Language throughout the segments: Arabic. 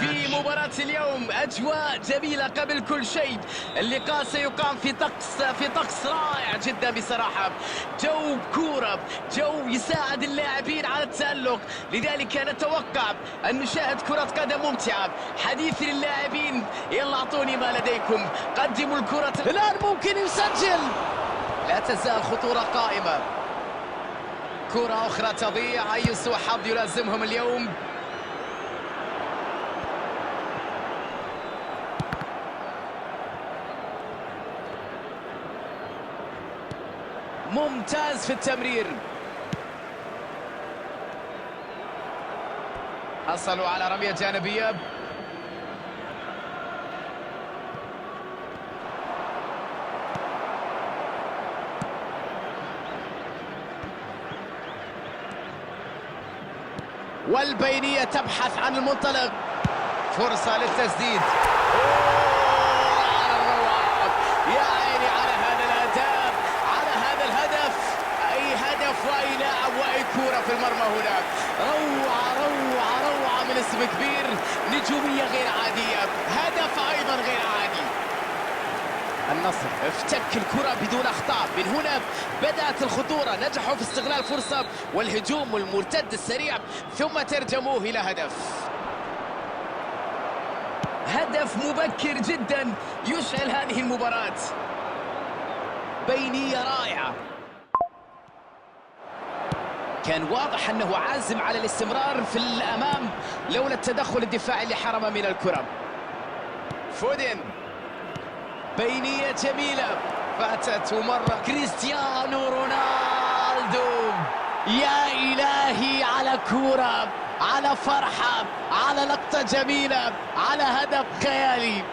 في مباراة اليوم أجواء جميلة قبل كل شيء. اللقاء سيقام في طقس رائع جدا بصراحة. جو كورة، جو يساعد اللاعبين على التألق، لذلك نتوقع أن نشاهد كرة قدم ممتعة. حديث للاعبين، يلا أعطوني ما لديكم، قدموا الكرة الآن. ممكن يسجل، لا تزال خطورة قائمة. كرة أخرى تضيع، أي سوء حظ يلازمهم اليوم. ممتاز في التمرير، حصلوا على رمية جانبية. والبينية تبحث عن المنطلق، فرصة للتسديد. يا عيني على هذا الأداء، على هذا الهدف. أي هدف وأي لاعب وأي كورة في المرمى هنا. روعة روعة روعة من اسم كبير، نجومية غير عادية، هدف أيضا غير عادي. النصر افتك الكرة بدون أخطاء، من هنا بدأت الخطورة. نجحوا في استغلال فرصة والهجوم والمرتد السريع، ثم ترجموه إلى هدف. هدف مبكر جدا يشعل هذه المباراة. بينية رائعة، كان واضح أنه عازم على الاستمرار في الأمام لولا التدخل الدفاعي اللي حرم من الكرة. فودن، بينية جميلة فاتت ومرة كريستيانو رونالدو. يا إلهي على كورة، على فرحة، على لقطة جميلة، على هدف خيالي.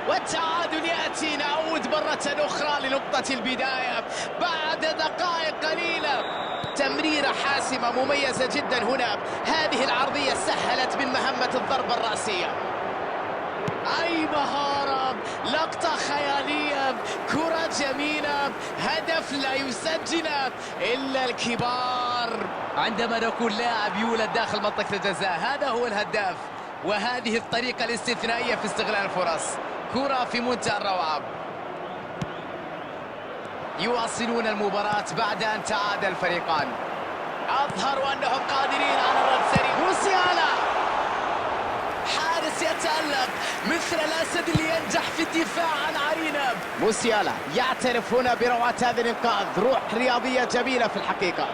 والتعادل يأتي، نعود مرة أخرى لنقطة البداية بعد دقائق قليلة. تمريرة حاسمة مميزة جدا هنا، هذه العرضية سهلت من مهمة الضربة الرأسية. أي مهارة، لقطة خيالية، كرة جميلة، هدف لا يسجل إلا الكبار. عندما نقول لاعب يولد داخل منطقة الجزاء، هذا هو الهداف، وهذه الطريقة الاستثنائية في استغلال الفرص. كرة في منتهى الروعة. يواصلون المباراة بعد أن تعادل الفريقان، أظهروا أنهم قادرين على الرد سريع. موسيالا، حارس يتألق مثل الأسد اللي ينجح في الدفاع عن عرينة. موسيالا يعترف هنا بروعة هذا الإنقاذ، روح رياضية جميلة في الحقيقة.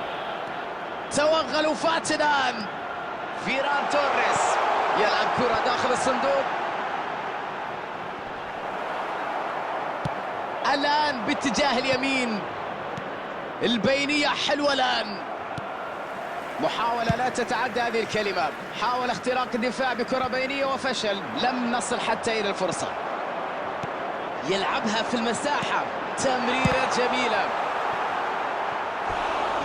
توغلوا فاتنان، فيران توريس يلعب كرة داخل الصندوق. الآن باتجاه اليمين، البينية حلوة الآن. محاولة لا تتعدى هذه الكلمة، حاول اختراق الدفاع بكرة بينية وفشل، لم نصل حتى إلى الفرصة. يلعبها في المساحة، تمريرة جميلة،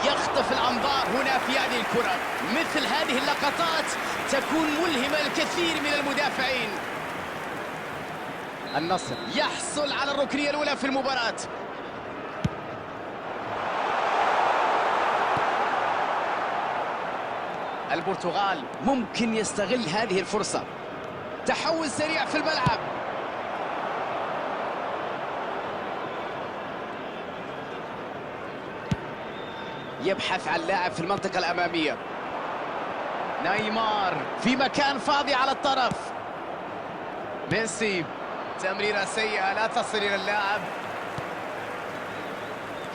يخطف الأنظار هنا في هذه الكرة. مثل هذه اللقطات تكون ملهمة للكثير من المدافعين. النصر يحصل على الركنية الأولى في المباراة. البرتغال ممكن يستغل هذه الفرصة، تحول سريع في الملعب. يبحث عن لاعب في المنطقة الأمامية. نيمار في مكان فاضي على الطرف. ميسي، تمريرة سيئة لا تصل إلى اللاعب.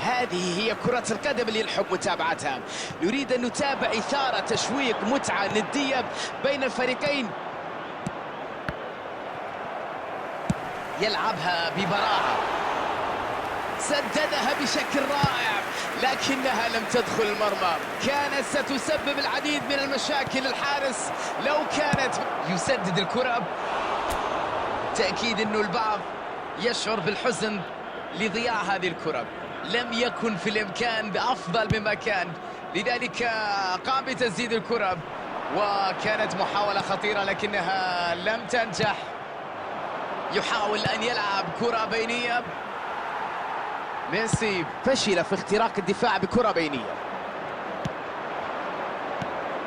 هذه هي كرة القدم اللي نحب متابعتها، نريد أن نتابع إثارة، تشويق، متعة، ندية بين الفريقين. يلعبها ببراعة، سددها بشكل رائع، لكنها لم تدخل المرمى. كانت ستسبب العديد من المشاكل للحارس لو كانت. يسدد الكرة. تأكيد أنه البعض يشعر بالحزن لضياع هذه الكرة، لم يكن في الإمكان بأفضل مما كان، لذلك قام بتسديد الكرة، وكانت محاولة خطيرة لكنها لم تنجح. يحاول أن يلعب كرة بينية. ميسي فشل في اختراق الدفاع بكرة بينية.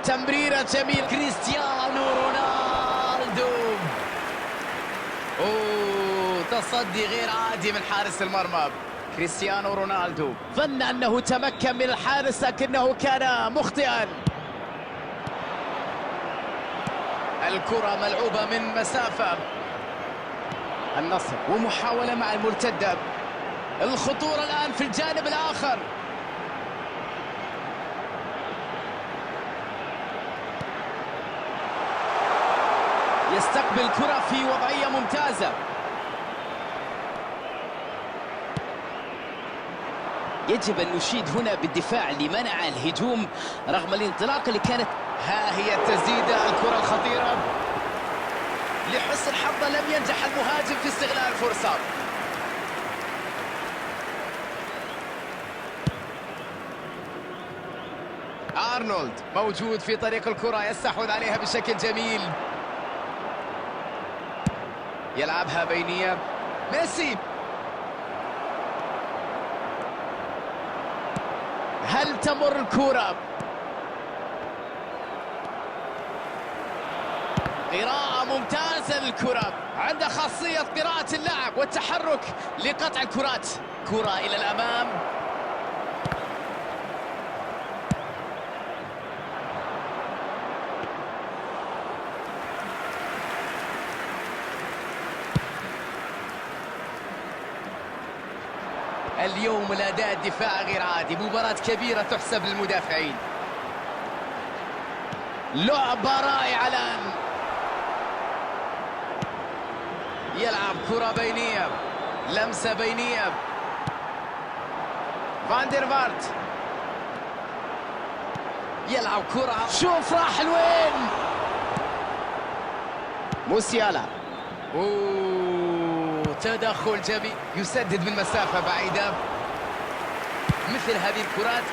تمريرة جميل، كريستيانو رونالدو. أوه، تصدي غير عادي من حارس المرمى. كريستيانو رونالدو ظن أنه تمكن من الحارس لكنه كان مخطئا. الكرة ملعوبة من مسافة. النصر ومحاولة مع المرتدة. الخطورة الآن في الجانب الآخر. يستقبل الكرة في وضعية ممتازة. يجب أن نشيد هنا بالدفاع لمنع الهجوم رغم الانطلاق اللي كانت. ها هي التسديدة، الكرة الخطيرة. لحسن حظه لم ينجح المهاجم في استغلال الفرصة. أرنولد موجود في طريق الكرة، يستحوذ عليها بشكل جميل. يلعبها بينية. ميسي، هل تمر الكرة؟ قراءة ممتازة للكرة، عنده خاصية قراءة اللعب والتحرك لقطع الكرات. كرة إلى الأمام. اليوم الأداء الدفاعي غير عادي، مباراة كبيرة تحسب للمدافعين. لعبة رائعة الآن. يلعب كرة بينية، لمسة بينية. فان دير فارت يلعب كرة، شوف راح لوين. موسيالا، تدخل جميل، يسدد من مسافة بعيدة. مثل هذه الكرات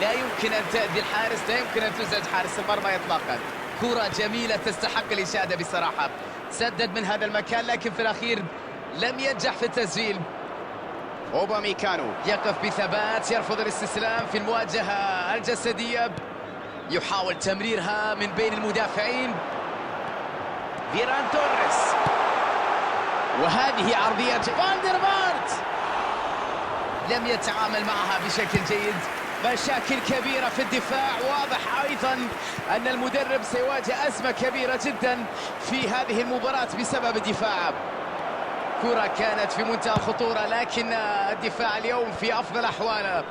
لا يمكن أن تأذي الحارس، لا يمكن أن تزعج حارس المرمى إطلاقا. كرة جميلة تستحق الإشادة بصراحة. سدد من هذا المكان لكن في الأخير لم ينجح في التسجيل. أوباميكانو يقف بثبات، يرفض الاستسلام في المواجهة الجسدية. يحاول تمريرها من بين المدافعين. فيران توريس، وهذه عرضية فان دير فارت لم يتعامل معها بشكل جيد. مشاكل كبيرة في الدفاع. واضح أيضا أن المدرب سيواجه أزمة كبيرة جدا في هذه المباراة بسبب الدفاع. كرة كانت في منتهى الخطورة لكن الدفاع اليوم في أفضل أحواله.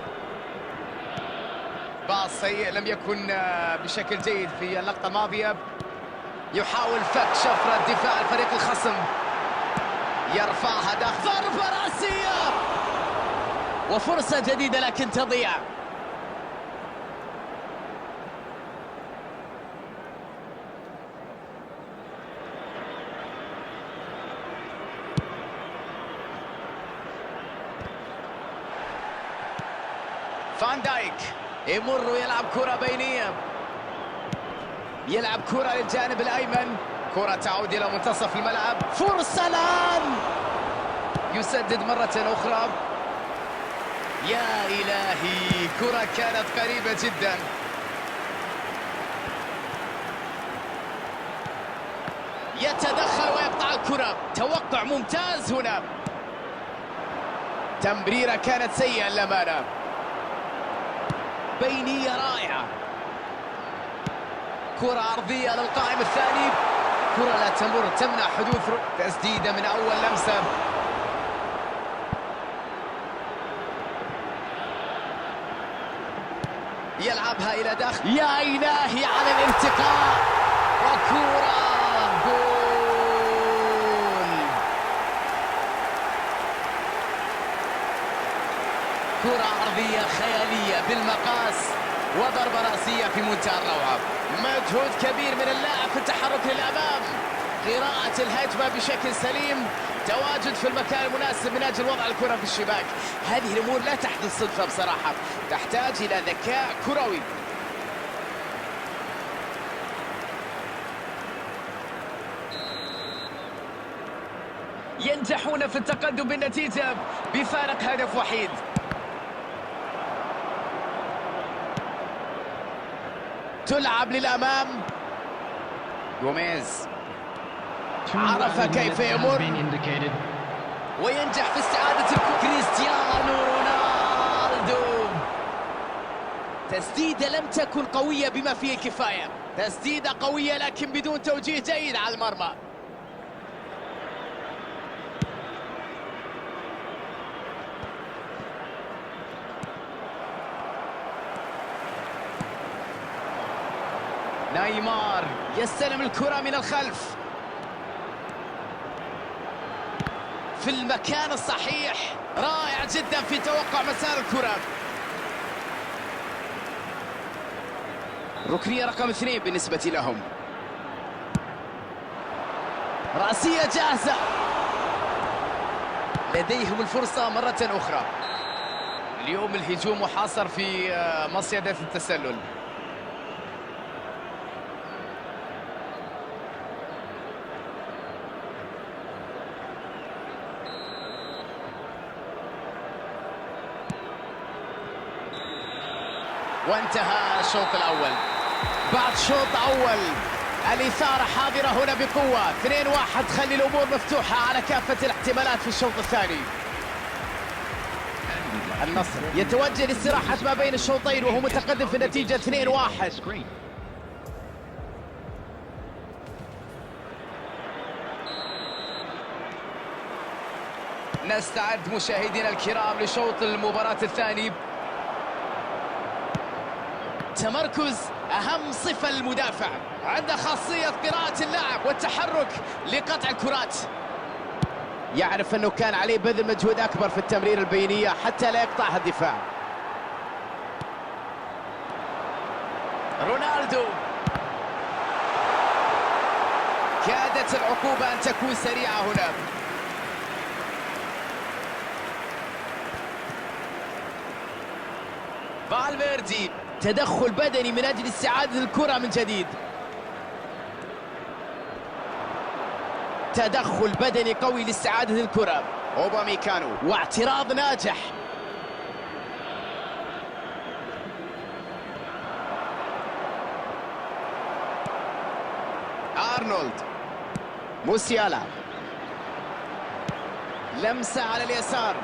باص سيء لم يكن بشكل جيد في اللقطة الماضية. يحاول فك شفرة دفاع الفريق الخصم. يرفعها داخل، ضربة رأسية وفرصة جديدة لكن تضيع. فان دايك يمر ويلعب كرة بينية. يلعب كرة للجانب الأيمن. كرة تعود إلى منتصف الملعب. فرصة الآن، يسدد مرة أخرى. يا إلهي، كرة كانت قريبة جدا. يتدخل ويقطع الكرة. توقع ممتاز هنا. تمريرة كانت سيئة للأمانة. بينية رائعة. كرة عرضية للقائم الثاني. كرة لا تمر، تمنع حدوث تسديدة من أول لمسة. يلعبها إلى داخل. يا إلهي على الارتقاء، وكرة جول. كرة عرضية خيالية بالمقاس وضربة رأسية في منتهى الروعة. مجهود كبير من اللاعب في التحرك للأمام. قراءة الهجمة بشكل سليم. تواجد في المكان المناسب من أجل وضع الكرة في الشباك. هذه الأمور لا تحدث صدفة بصراحة، تحتاج إلى ذكاء كروي. ينجحون في التقدم بالنتيجة بفارق هدف وحيد. تلعب للأمام. غوميز عرف كيف يمر وينجح في استعادة الكرة. كريستيانو رونالدو، تسديدة لم تكن قوية بما فيه الكفاية، تسديدة قوية لكن بدون توجيه جيد على المرمى. نيمار يستلم الكرة من الخلف في المكان الصحيح، رائع جدا في توقع مسار الكرة. ركنية رقم 2 بالنسبة لهم. رأسية جاهزة، لديهم الفرصة مرة أخرى. اليوم الهجوم محاصر في مصيدة التسلل. وانتهى الشوط الأول. بعد شوط أول الإثارة حاضرة هنا بقوة. 2-1 تخلي الأمور مفتوحة على كافة الاحتمالات في الشوط الثاني. النصر يتوجه لاستراحة ما بين الشوطين وهو متقدم في النتيجة 2-1. نستعد مشاهدينا الكرام لشوط المباراة الثاني. تمركز أهم صفة للمدافع، عنده خاصية قراءة اللعب والتحرك لقطع الكرات. يعرف أنه كان عليه بذل مجهود أكبر في التمرير البينية حتى لا يقطعها الدفاع. رونالدو، كادت العقوبة أن تكون سريعة هنا. فالفيردي، تدخل بدني من أجل استعادة الكرة من جديد. تدخل بدني قوي لاستعادة الكرة. أوباميكانو، واعتراض ناجح. أرنولد، موسيالا، لمسة على اليسار،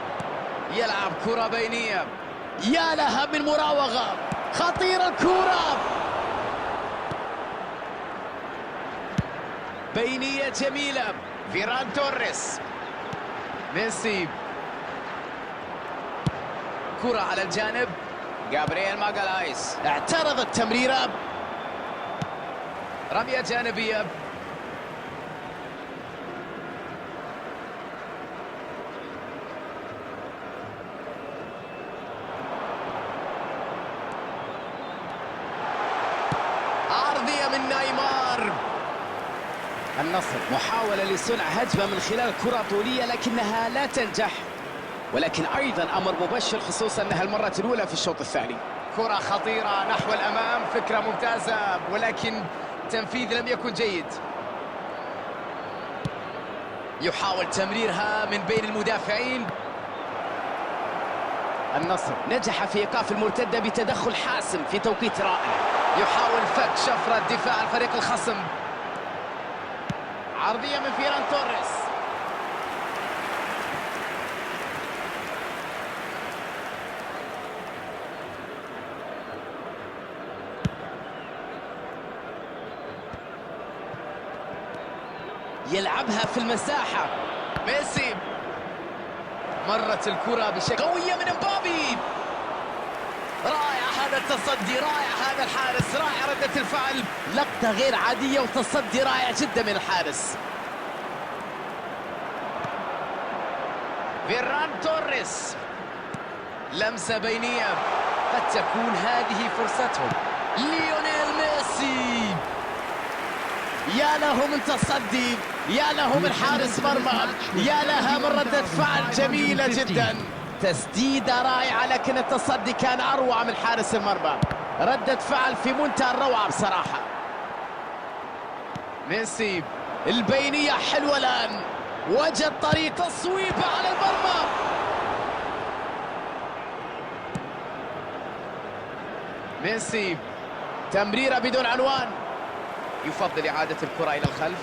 يلعب كرة بينية. يا لها من مراوغة خطيرة الكرة، بينية جميلة. فيران توريس، ميسي، كرة على الجانب. جابرييل ماغالايس اعترض التمريرة، رمية جانبية. من نيمار. النصر محاولة لصنع هجمة من خلال كرة طولية لكنها لا تنجح، ولكن أيضا أمر مبشر خصوصا أنها المرة الأولى في الشوط الثاني. كرة خطيرة نحو الأمام، فكرة ممتازة ولكن تنفيذ لم يكن جيد. يحاول تمريرها من بين المدافعين. النصر نجح في إيقاف المرتدة بتدخل حاسم في توقيت رائع. يحاول فك شفرة دفاع الفريق الخصم. عرضية من فيران توريس. يلعبها في المساحة. ميسي، مرت الكرة بشكل قوية من امبابي. رائع هذا التصدي، رائع هذا الحارس، رائع ردة الفعل، لقطة غير عادية وتصدي رائع جدا من الحارس. فيران توريس، لمسة بينية، قد تكون هذه فرصتهم. ليونيل ميسي، يا له من تصدي، يا له من حارس مرمى، يا لها من ردة فعل جميلة جدا. تسديدة رائعة لكن التصدي كان أروع من حارس المرمى. ردة فعل في منتهى الروعة بصراحة. ميسي، البينية حلوة الآن، وجد طريق تصويبة على المرمى. ميسي، تمريرة بدون عنوان، يفضل إعادة الكرة إلى الخلف.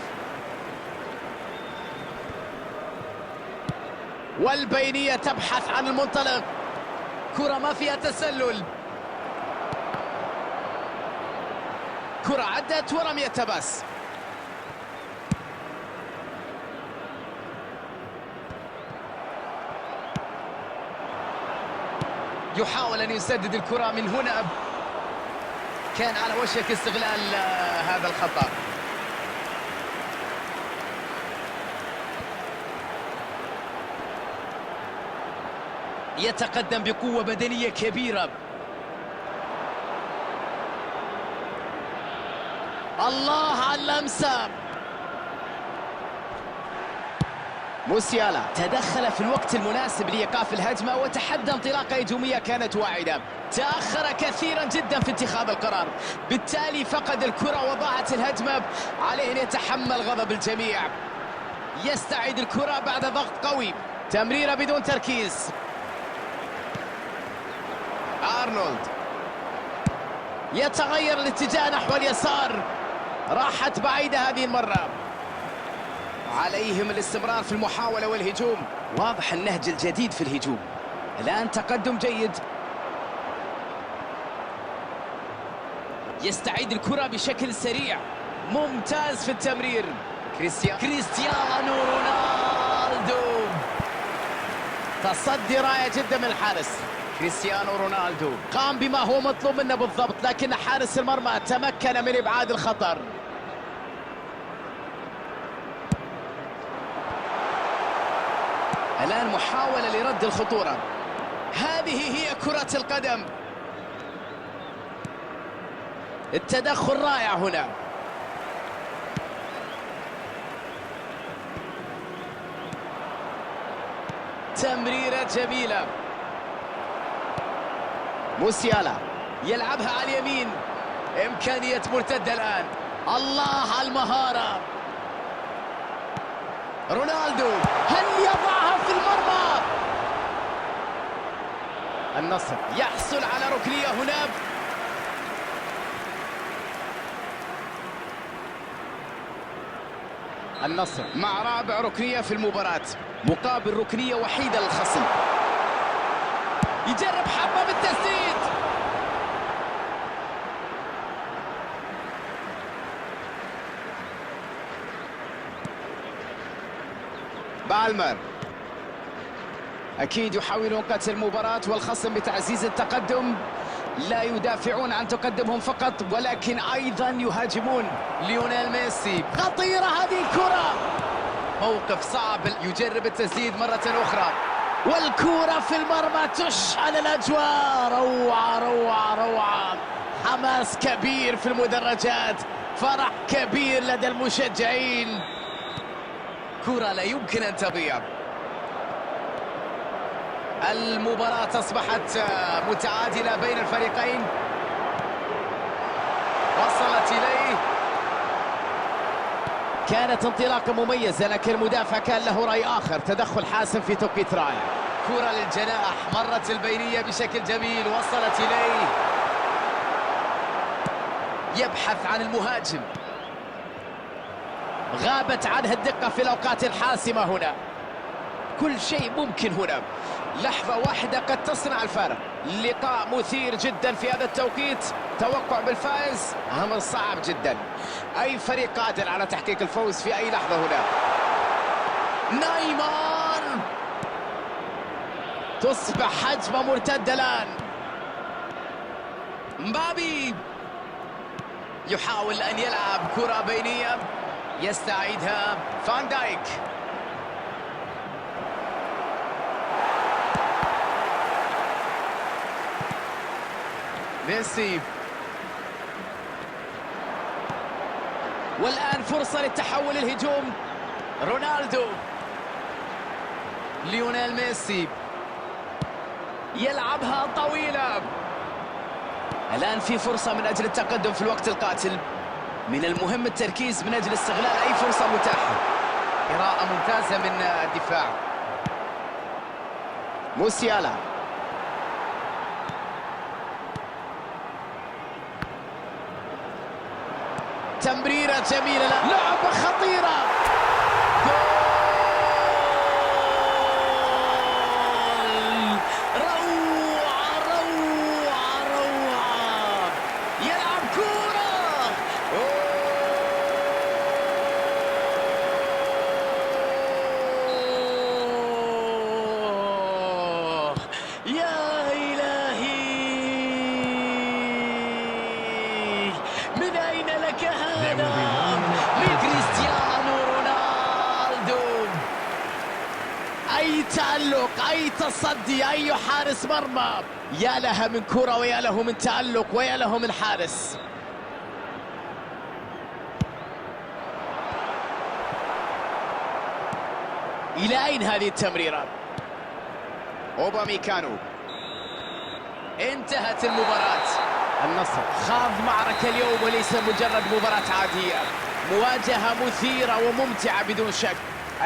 والبينية تبحث عن المنطلق. كرة ما فيها تسلل، كرة عدت ورمية بس. يحاول أن يسدد الكرة من هنا، كان على وشك استغلال هذا الخطأ. يتقدم بقوة بدنية كبيرة. الله على اللمسة. موسيالا تدخل في الوقت المناسب لإيقاف الهجمة وتحدى انطلاقة هجومية كانت واعدة. تأخر كثيرا جدا في اتخاذ القرار، بالتالي فقد الكرة وضاعت الهجمة. عليه أن يتحمل غضب الجميع. يستعيد الكرة بعد ضغط قوي، تمريرة بدون تركيز. أرنولد يتغير الاتجاه نحو اليسار، راحت بعيدة هذه المرة. عليهم الاستمرار في المحاولة والهجوم. واضح النهج الجديد في الهجوم. الآن تقدم جيد. يستعيد الكرة بشكل سريع، ممتاز في التمرير. كريستيانو رونالدو، تصدي رائع جدا من الحارس. كريستيانو رونالدو قام بما هو مطلوب منه بالضبط، لكن حارس المرمى تمكن من إبعاد الخطر. الآن محاولة لرد الخطورة. هذه هي كرة القدم. التدخل رائع هنا. تمريرة جميلة. موسيالا يلعبها على اليمين، إمكانية مرتدة الآن. الله على المهارة. رونالدو هل يضعها في المرمى؟ النصر يحصل على ركنية هنا. النصر مع رابع ركنية في المباراة مقابل ركنية وحيدة للخصم. يجرب حبة بالتسديد. بالمر أكيد يحاولون قتل المباراة والخصم بتعزيز التقدم. لا يدافعون عن تقدمهم فقط ولكن أيضا يهاجمون. ليونيل ميسي، خطيرة هذه الكرة. موقف صعب، يجرب التسديد مرة أخرى والكرة في المرمى تشعل الأجواء. روعة روعة روعة. حماس كبير في المدرجات، فرح كبير لدى المشجعين. كرة لا يمكن أن تضيع. المباراة أصبحت متعادلة بين الفريقين. وصلت إليه، كانت انطلاقة مميزة لكن المدافع كان له رأي آخر. تدخل حاسم في توقيت رائع. كرة للجناح، مرت البينية بشكل جميل، وصلت إليه. يبحث عن المهاجم، غابت عنها الدقة في الأوقات الحاسمة هنا. كل شيء ممكن هنا، لحظة واحدة قد تصنع الفارق. لقاء مثير جدا في هذا التوقيت. توقع بالفائز أمر صعب جدا. أي فريق قادر على تحقيق الفوز في أي لحظة هنا. نيمار، تصبح هجمة مرتدة الآن. مبابي يحاول أن يلعب كرة بينية، يستعيدها فان دايك. ميسي، والآن فرصة للتحول الهجوم. رونالدو، ليونيل ميسي يلعبها طويلة. الآن في فرصة من أجل التقدم في الوقت القاتل. من المهم التركيز من أجل استغلال أي فرصة متاحة. قراءة ممتازة من الدفاع. موسيالا، تمريرة جميلة، لعبة خطيرة. أي تألق، أي تصدي، أي حارس مرمى. يا لها من كرة ويا له من تألق ويا له من حارس. إلى أين هذه التمريرة؟ أوباميكانو. انتهت المباراة. النصر خاض معركة اليوم وليس مجرد مباراة عادية، مواجهة مثيرة وممتعة بدون شك.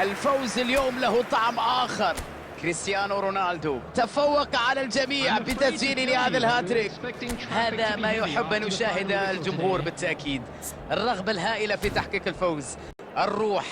الفوز اليوم له طعم آخر. كريستيانو رونالدو تفوق على الجميع بتسجيل لهذا الهاتريك. هذا ما يحب أن يشاهد الجمهور بالتأكيد. الرغبة الهائلة في تحقيق الفوز، الروح